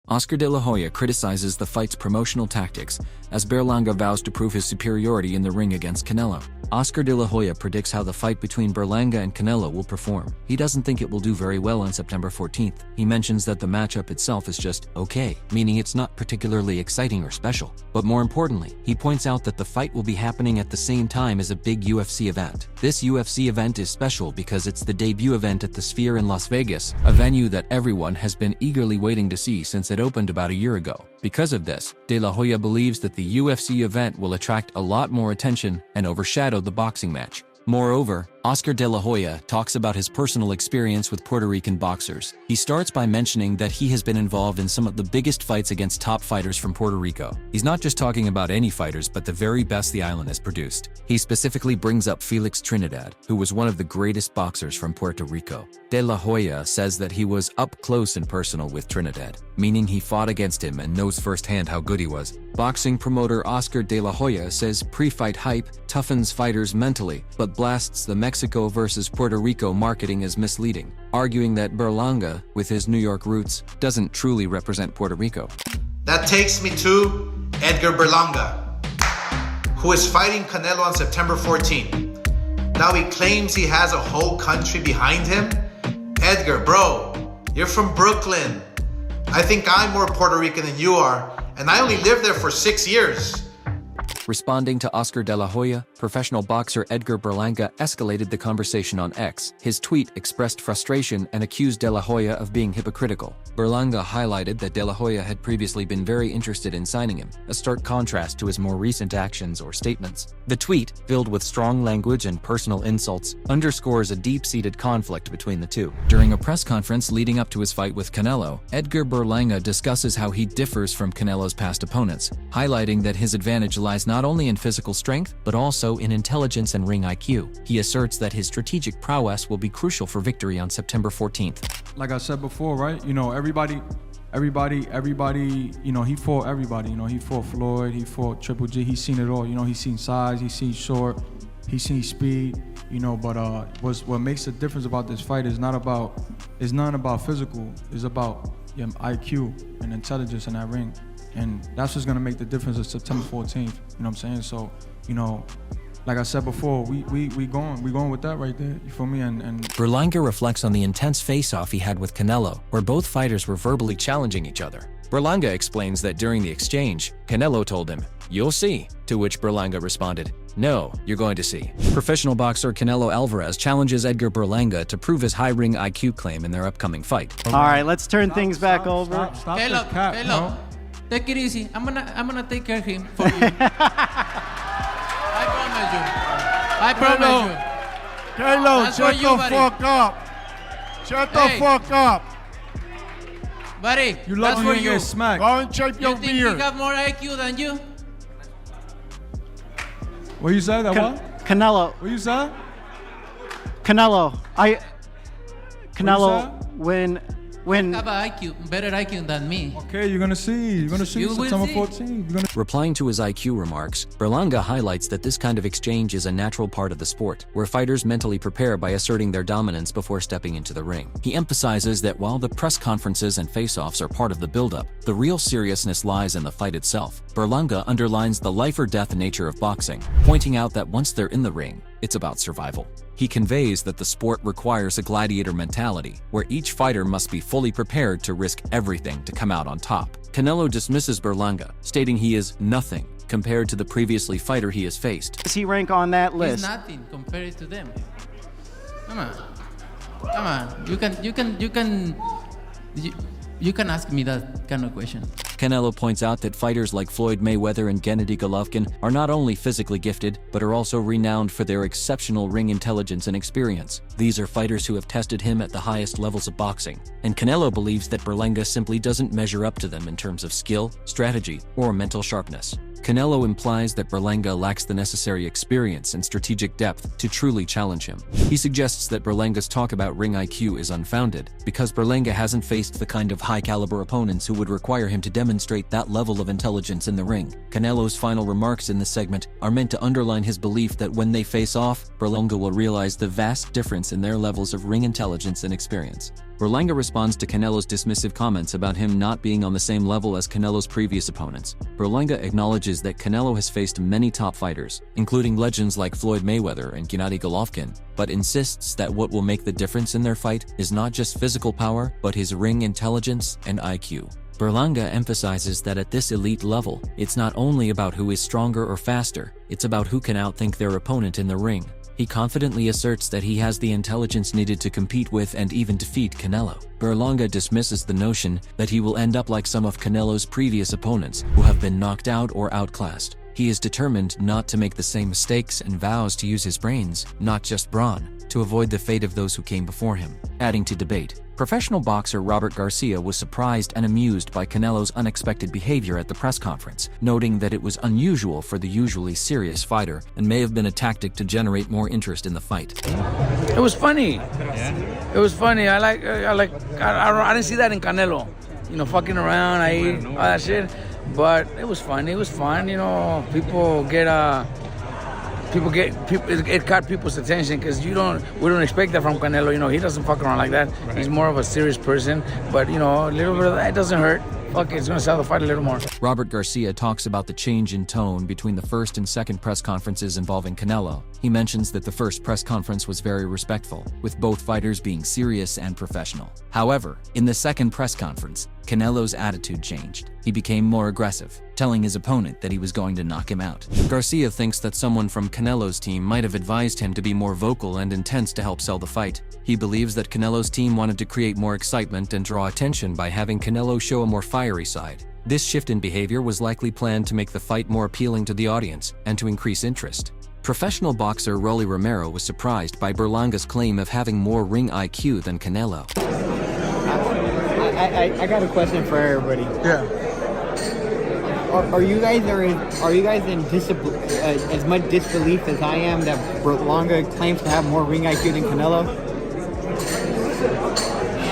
Oscar de la Hoya criticizes the fight's promotional tactics as Berlanga vows to prove his superiority in the ring against Canelo. Oscar de la Hoya predicts how the fight between Berlanga and Canelo will perform. He doesn't think it will do very well on September 14th. He mentions that the matchup itself is just okay, meaning it's not particularly exciting or special. But more importantly, he points out that the fight will be happening at the same time as a big UFC event. This UFC event is special because it's the debut event at the Sphere in Las Vegas, a venue that everyone has been eagerly waiting to see since it opened about a year ago. Because of this, De La Hoya believes that the UFC event will attract a lot more attention and overshadow the boxing match. Moreover, Oscar de la Hoya talks about his personal experience with Puerto Rican boxers. He starts by mentioning that he has been involved in some of the biggest fights against top fighters from Puerto Rico. He's not just talking about any fighters, but the very best the island has produced. He specifically brings up Felix Trinidad, who was one of the greatest boxers from Puerto Rico. De La Hoya says that he was up close and personal with Trinidad, meaning he fought against him and knows firsthand how good he was. Boxing promoter Oscar de la Hoya says pre-fight hype toughens fighters mentally, but blasts the Mexico versus Puerto Rico marketing as misleading, arguing that Berlanga, with his New York roots, doesn't truly represent Puerto Rico. That takes me to Edgar Berlanga, who is fighting Canelo on September 14th. Now he claims he has a whole country behind him. Edgar, bro, you're from Brooklyn. I think I'm more Puerto Rican than you are, and I only lived there for 6 years. Responding to Oscar de la Hoya, professional boxer Edgar Berlanga escalated the conversation on X. His tweet expressed frustration and accused de la Hoya of being hypocritical. Berlanga highlighted that de la Hoya had previously been very interested in signing him, a stark contrast to his more recent actions or statements. The tweet, filled with strong language and personal insults, underscores a deep-seated conflict between the two. During a press conference leading up to his fight with Canelo, Edgar Berlanga discusses how he differs from Canelo's past opponents, highlighting that his advantage lies not only in physical strength, but also in intelligence and ring IQ. He asserts that his strategic prowess will be crucial for victory on September 14th. Like I said before, right? Everybody, he fought everybody. He fought Floyd, he fought Triple G, he's seen it all. He's seen size, he's seen short, he's seen speed, but what makes the difference about this fight is not about physical, it's about IQ and intelligence in that ring. And that's what's gonna make the difference of September 14th. You know what I'm saying? So, like I said before, we going with that right there. You feel me? And Berlanga reflects on the intense face-off he had with Canelo, where both fighters were verbally challenging each other. Berlanga explains that during the exchange, Canelo told him, "You'll see," to which Berlanga responded, "No, you're going to see." Professional boxer Canelo Alvarez challenges Edgar Berlanga to prove his high ring IQ claim in their upcoming fight. All right, let's turn things back over. Stop Caleb, this cap, Caleb, take it easy. I'm gonna take care of him for you. I promise you. Caleb, That's shut for the you, buddy. fuck up. Shut the fuck up. Buddy, You that's lucky for you you. get smacked. Go and shape You your think he beard. got more IQ than you? What you said? What? Canelo, What you said? Canelo, said? when Have a better IQ than me. Okay, you're gonna see. You're gonna see You will September see. 14th. Replying to his IQ remarks, Berlanga highlights that this kind of exchange is a natural part of the sport, where fighters mentally prepare by asserting their dominance before stepping into the ring. He emphasizes that while the press conferences and face-offs are part of the build-up, the real seriousness lies in the fight itself. Berlanga underlines the life-or-death nature of boxing, pointing out that once they're in the ring, it's about survival. He conveys that the sport requires a gladiator mentality, where each fighter must be fully prepared to risk everything to come out on top. Canelo dismisses Berlanga, stating he is nothing compared to the previously fighter he has faced. does he rank on that He's list? nothing compared to them. Come on. You can ask me that kind of question. Canelo points out that fighters like Floyd Mayweather and Gennady Golovkin are not only physically gifted, but are also renowned for their exceptional ring intelligence and experience. These are fighters who have tested him at the highest levels of boxing, and Canelo believes that Berlanga simply doesn't measure up to them in terms of skill, strategy, or mental sharpness. Canelo implies that Berlanga lacks the necessary experience and strategic depth to truly challenge him. He suggests that Berlanga's talk about ring IQ is unfounded, because Berlanga hasn't faced the kind of high-caliber opponents who would require him to demonstrate that level of intelligence in the ring. Canelo's final remarks in this segment are meant to underline his belief that when they face off, Berlanga will realize the vast difference in their levels of ring intelligence and experience. Berlanga responds to Canelo's dismissive comments about him not being on the same level as Canelo's previous opponents. Berlanga acknowledges that Canelo has faced many top fighters, including legends like Floyd Mayweather and Gennady Golovkin, but insists that what will make the difference in their fight is not just physical power, but his ring intelligence and IQ. Berlanga emphasizes that at this elite level, it's not only about who is stronger or faster, it's about who can outthink their opponent in the ring. He confidently asserts that he has the intelligence needed to compete with and even defeat Canelo. Berlanga dismisses the notion that he will end up like some of Canelo's previous opponents who have been knocked out or outclassed. He is determined not to make the same mistakes and vows to use his brains, not just brawn, to avoid the fate of those who came before him. Adding to debate, professional boxer Robert Garcia was surprised and amused by Canelo's unexpected behavior at the press conference, noting that it was unusual for the usually serious fighter and may have been a tactic to generate more interest in the fight. It was funny. Yeah. It was funny. I didn't see that in Canelo. You know, fucking around, I eat all that shit. But it was fun. It was fun. You know, it caught people's attention because we don't expect that from Canelo. You know, he doesn't fuck around like that. Right. He's more of a serious person. But, you know, a little bit of that doesn't hurt. Fuck it, it's gonna sell the fight a little more. Robert Garcia talks about the change in tone between the first and second press conferences involving Canelo. He mentions that the first press conference was very respectful, with both fighters being serious and professional. However, in the second press conference, Canelo's attitude changed. He became more aggressive, telling his opponent that he was going to knock him out. Garcia thinks that someone from Canelo's team might have advised him to be more vocal and intense to help sell the fight. He believes that Canelo's team wanted to create more excitement and draw attention by having Canelo show a more fiery side. This shift in behavior was likely planned to make the fight more appealing to the audience and to increase interest. Professional boxer Rolly Romero was surprised by Berlanga's claim of having more ring IQ than Canelo. I got a question for everybody. Yeah. Are you guys in as much disbelief as I am that Berlanga claims to have more ring IQ than Canelo?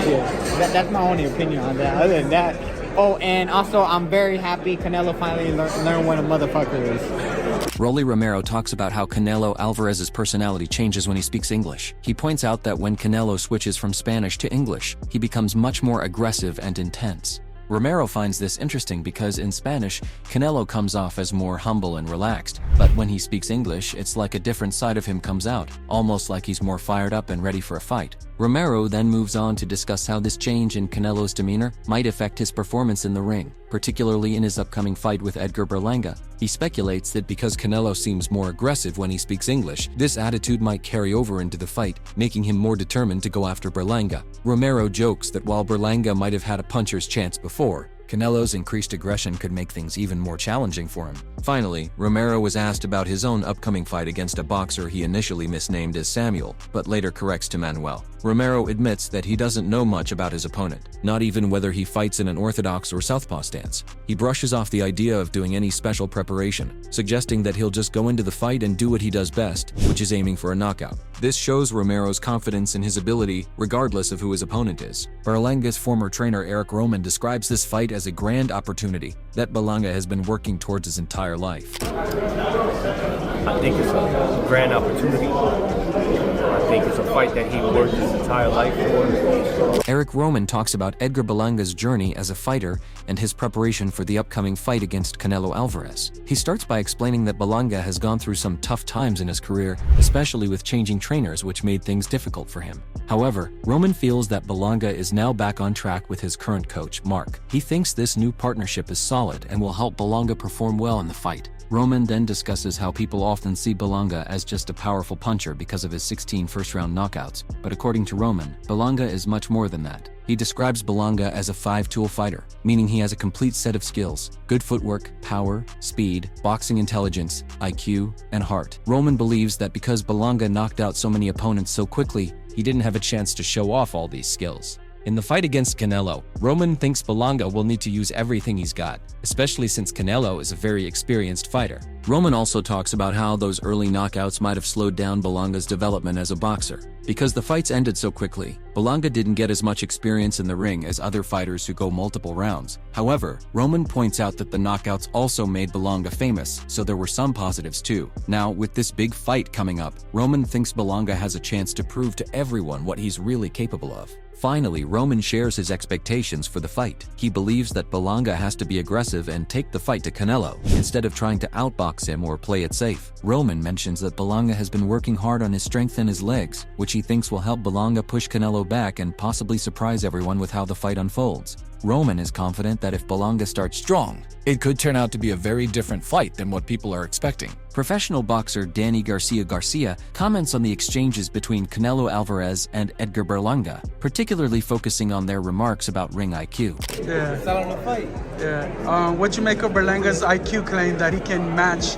Yeah, that's my only opinion on that. Other than that, oh, and also I'm very happy Canelo finally learned what a motherfucker is. Rolly Romero talks about how Canelo Alvarez's personality changes when he speaks English. He points out that when Canelo switches from Spanish to English, he becomes much more aggressive and intense. Romero finds this interesting because in Spanish, Canelo comes off as more humble and relaxed, but when he speaks English, it's like a different side of him comes out, almost like he's more fired up and ready for a fight. Romero then moves on to discuss how this change in Canelo's demeanor might affect his performance in the ring, particularly in his upcoming fight with Edgar Berlanga. He speculates that because Canelo seems more aggressive when he speaks English, this attitude might carry over into the fight, making him more determined to go after Berlanga. Romero jokes that while Berlanga might have had a puncher's chance before, Canelo's increased aggression could make things even more challenging for him. Finally, Romero was asked about his own upcoming fight against a boxer he initially misnamed as Samuel, but later corrects to Manuel. Romero admits that he doesn't know much about his opponent, not even whether he fights in an orthodox or southpaw stance. He brushes off the idea of doing any special preparation, suggesting that he'll just go into the fight and do what he does best, which is aiming for a knockout. This shows Romero's confidence in his ability, regardless of who his opponent is. Berlanga's former trainer Eric Roman describes this fight as a grand opportunity that Berlanga has been working towards his entire life. I think it's a grand opportunity. I think it's a fight that he worked his entire life for. Eric Roman talks about Edgar Berlanga's journey as a fighter and his preparation for the upcoming fight against Canelo Alvarez. He starts by explaining that Berlanga has gone through some tough times in his career, especially with changing trainers, which made things difficult for him. However, Roman feels that Berlanga is now back on track with his current coach, Mark. He thinks this new partnership is solid and will help Berlanga perform well in the fight. Roman then discusses how people often see Berlanga as just a powerful puncher because of his 16 first-round knockouts, but according to Roman, Berlanga is much more than that. He describes Berlanga as a five-tool fighter, meaning he has a complete set of skills: good footwork, power, speed, boxing intelligence, IQ, and heart. Roman believes that because Berlanga knocked out so many opponents so quickly, he didn't have a chance to show off all these skills. In the fight against Canelo, Roman thinks Berlanga will need to use everything he's got, especially since Canelo is a very experienced fighter. Roman also talks about how those early knockouts might have slowed down Berlanga's development as a boxer. Because the fights ended so quickly, Berlanga didn't get as much experience in the ring as other fighters who go multiple rounds. However, Roman points out that the knockouts also made Berlanga famous, so there were some positives too. Now, with this big fight coming up, Roman thinks Berlanga has a chance to prove to everyone what he's really capable of. Finally, Roman shares his expectations for the fight. He believes that Berlanga has to be aggressive and take the fight to Canelo, instead of trying to outbox him or play it safe. Roman mentions that Berlanga has been working hard on his strength and his legs, which he thinks will help Berlanga push Canelo back and possibly surprise everyone with how the fight unfolds. Roman is confident that if Berlanga starts strong, it could turn out to be a very different fight than what people are expecting. Professional boxer Danny Garcia comments on the exchanges between Canelo Alvarez and Edgar Berlanga, particularly focusing on their remarks about ring IQ. Yeah. Selling the fight. Yeah. What you make of Berlanga's IQ claim that he can match?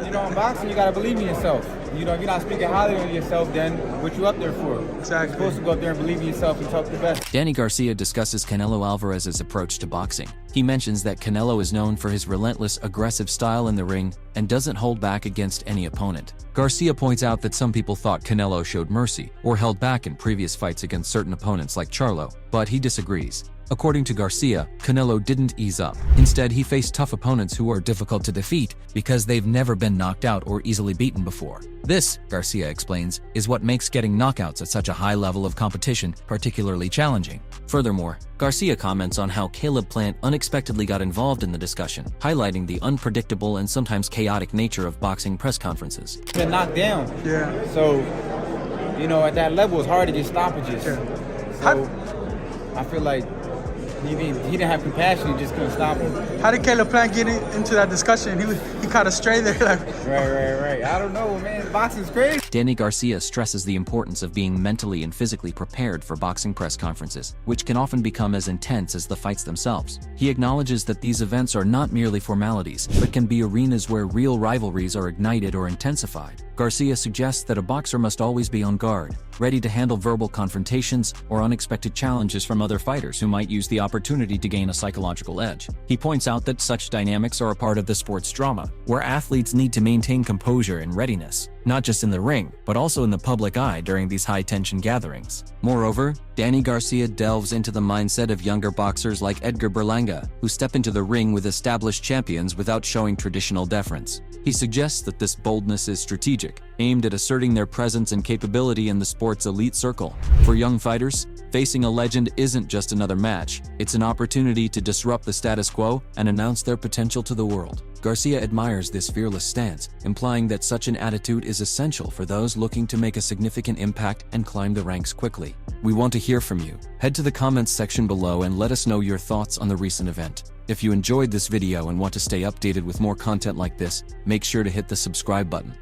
You know, in boxing, you gotta believe in yourself. You know, if you're not speaking highly of yourself, then what you up there for? Exactly. You're supposed to go up there and believe in yourself and talk the best. Danny Garcia discusses Canelo Alvarez's approach to boxing. He mentions that Canelo is known for his relentless, aggressive style in the ring and doesn't hold back against any opponent. Garcia points out that some people thought Canelo showed mercy or held back in previous fights against certain opponents like Charlo, but he disagrees. According to Garcia, Canelo didn't ease up. Instead, he faced tough opponents who are difficult to defeat because they've never been knocked out or easily beaten before. This, Garcia explains, is what makes getting knockouts at such a high level of competition particularly challenging. Furthermore, Garcia comments on how Caleb Plant unexpectedly got involved in the discussion, highlighting the unpredictable and sometimes chaotic nature of boxing press conferences. Been knocked down. Yeah. So, you know, at that level, it's hard to get stoppages. Yeah. So, I feel like he didn't have compassion. He just couldn't stop him. How did Caleb Plant get into that discussion? He caught a stray there. Right. I don't know, man. Boxing's crazy. Danny Garcia stresses the importance of being mentally and physically prepared for boxing press conferences, which can often become as intense as the fights themselves. He acknowledges that these events are not merely formalities, but can be arenas where real rivalries are ignited or intensified. Garcia suggests that a boxer must always be on guard, ready to handle verbal confrontations or unexpected challenges from other fighters who might use the opportunity to gain a psychological edge. He points out that such dynamics are a part of the sport's drama, where athletes need to maintain composure and readiness, not just in the ring, but also in the public eye during these high-tension gatherings. Moreover, Danny Garcia delves into the mindset of younger boxers like Edgar Berlanga, who step into the ring with established champions without showing traditional deference. He suggests that this boldness is strategic, aimed at asserting their presence and capability in the sport's elite circle. For young fighters, facing a legend isn't just another match, it's an opportunity to disrupt the status quo and announce their potential to the world. Garcia admires this fearless stance, implying that such an attitude is essential for those looking to make a significant impact and climb the ranks quickly. We want to hear from you. Head to the comments section below and let us know your thoughts on the recent event. If you enjoyed this video and want to stay updated with more content like this, make sure to hit the subscribe button.